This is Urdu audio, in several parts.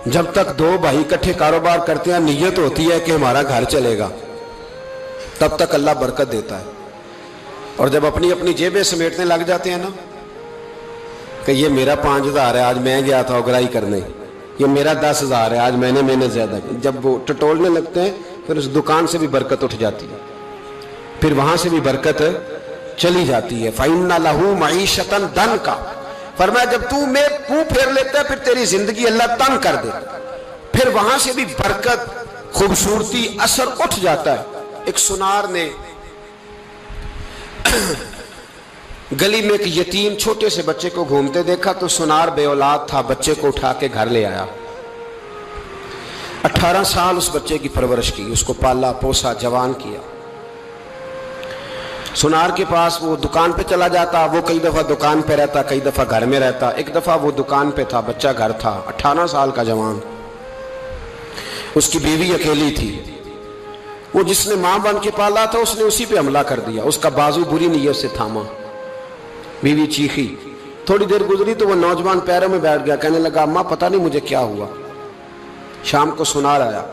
جب تک دو بھائی اکٹھے کاروبار کرتے ہیں نیت ہوتی ہے کہ ہمارا گھر چلے گا، تب تک اللہ برکت دیتا ہے۔ اور جب اپنی اپنی جیبیں سمیٹنے لگ جاتے ہیں نا کہ یہ میرا 5,000 ہے آج میں گیا تھا اگرائی کرنے، یہ میرا 10,000 ہے آج میں نے زیادہ کی، جب وہ ٹٹولنے لگتے ہیں پھر اس دکان سے بھی برکت اٹھ جاتی ہے، پھر وہاں سے بھی برکت چلی جاتی ہے۔ فَإِنَّ لَهُ مَعِيشَةً ضَنْكَ، فرمایا جب تو میں منہ پھیر لیتا ہے پھر تیری زندگی اللہ تنگ کر دے، پھر وہاں سے بھی برکت، خوبصورتی، اثر اٹھ جاتا ہے۔ ایک سنار نے گلی میں ایک یتیم چھوٹے سے بچے کو گھومتے دیکھا تو سنار بے اولاد تھا، بچے کو اٹھا کے گھر لے آیا، 18 سال اس بچے کی پرورش کی، اس کو پالا پوسا جوان کیا۔ سنار کے پاس وہ دکان پہ چلا جاتا، وہ کئی دفعہ دکان پہ رہتا، کئی دفعہ گھر میں رہتا۔ ایک دفعہ وہ دکان پہ تھا، بچہ گھر تھا، 18 سال کا جوان، اس کی بیوی اکیلی تھی۔ وہ جس نے ماں بن کے پالا تھا اس نے اسی پہ حملہ کر دیا، اس کا بازو بری نیت سے تھاما، بیوی چیخی۔ تھوڑی دیر گزری تو وہ نوجوان پیروں میں بیٹھ گیا، کہنے لگا اماں پتہ نہیں مجھے کیا ہوا۔ شام کو سنار آیا،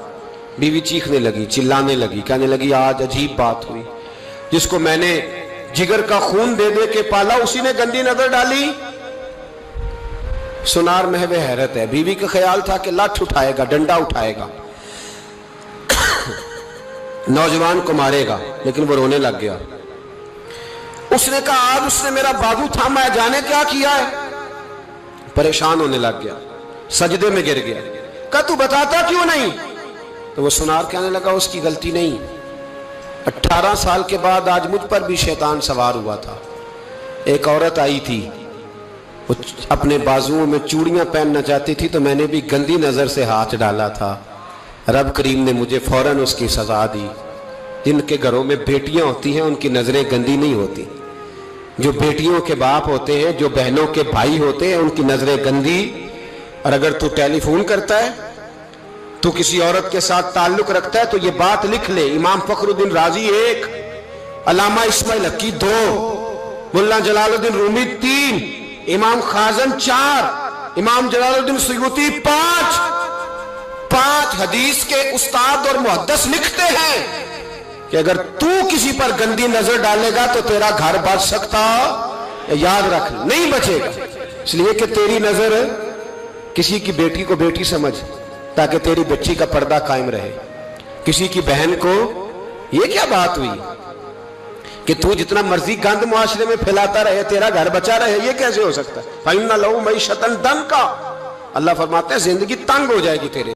بیوی چیخنے لگی، چلانے لگی، کہنے لگی آج عجیب بات ہوئی، جس کو میں نے جگر کا خون دے دے کے پالا اسی نے گندی نظر ڈالی۔ سنار محو حیرت ہے، بیوی کا خیال تھا کہ لاٹھ اٹھائے گا، ڈنڈا اٹھائے گا، نوجوان کو مارے گا، لیکن وہ رونے لگ گیا۔ اس نے کہا آج اس نے میرا بازو تھاما ہے، جانے کیا کیا ہے، پریشان ہونے لگ گیا، سجدے میں گر گیا۔ کہا تو بتاتا کیوں نہیں؟ تو وہ سنار کہنے لگا اس کی غلطی نہیں، 18 سال کے بعد آج مجھ پر بھی شیطان سوار ہوا تھا۔ ایک عورت آئی تھی، وہ اپنے بازوؤں میں چوڑیاں پہننا چاہتی تھی تو میں نے بھی گندی نظر سے ہاتھ ڈالا تھا، رب کریم نے مجھے فوراً اس کی سزا دی۔ جن کے گھروں میں بیٹیاں ہوتی ہیں ان کی نظریں گندی نہیں ہوتی، جو بیٹیوں کے باپ ہوتے ہیں، جو بہنوں کے بھائی ہوتے ہیں، ان کی نظریں گندی۔ اور اگر تو ٹیلی فون کرتا ہے، تو کسی عورت کے ساتھ تعلق رکھتا ہے تو یہ بات لکھ لے، امام فخر الدین رازی 1، علامہ اسماعیل حقی 2، ملا جلال الدین رومی 3، امام خازن 4، امام جلال الدین سیوطی 5 حدیث کے استاد اور محدث لکھتے ہیں کہ اگر تو کسی پر گندی نظر ڈالے گا تو تیرا گھر بچ سکتا، یاد رکھ نہیں بچے گا، اس لیے کہ تیری نظر کسی کی بیٹی کو بیٹی سمجھ تاکہ تیری بچی کا پردہ قائم رہے، کسی کی بہن کو۔ یہ کیا بات ہوئی کہ تو جتنا مرضی گند معاشرے میں پھیلاتا رہے تیرا گھر بچا رہے، یہ کیسے ہو سکتا ہے؟ فَإِنَّ لَهُ مَعِيشَةً ضَنْكَ، اللہ فرماتے ہیں زندگی تنگ ہو جائے گی تیرے۔